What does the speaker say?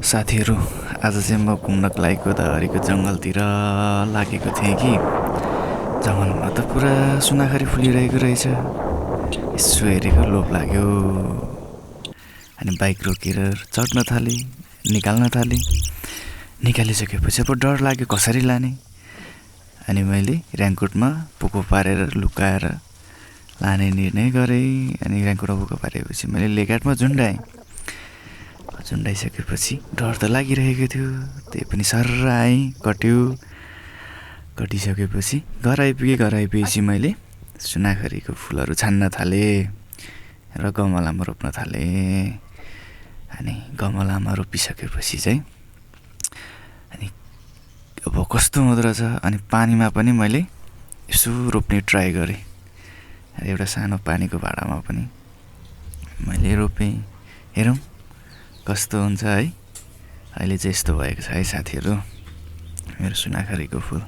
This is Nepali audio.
साथीहरू आज चाहिँ म घुम्नको लागि गोदावरीको जङ्गलतिर लागेको थिएँ कि जङ्गलमा त पुरा सुनाखरी फुलिरहेको रहेछ। यसो हेरेको लोभ लाग्यो अनि बाइक रोकेर चढ्न थालेँ, निकाल्न थालेँ। निकालिसकेपछि अब डर लाग्यो कसरी लाने। अनि मैले रेनकोटमा पोको पारेर लुकाएर लाने निर्णय गरेँ। अनि रेनकोटमा पोको पारेपछि मैले लेघाटमा झुन्डाएँ। झुन्डाइसकेपछि डर त लागिरहेको थियो, त्यही पनि सर्र आएँ, कटिसकेपछि घर आइपुगेपछि मैले सुनाखरीको फुलहरू छान्न थालेँ र गमलामा रोप्न थालेँ। अनि गमलामा रोपिसकेपछि चाहिँ अनि अब कस्तो हुँदो रहेछ। अनि पानीमा पनि मैले यसो रोप्ने ट्राई गरेँ। एउटा सानो पानीको भाँडामा पनि मैले रोपेँ। हेरौँ कस्तो हुन्छ है। अहिले चाहिँ यस्तो भएको छ है साथीहरू मेरो सुनाखरीको फुल।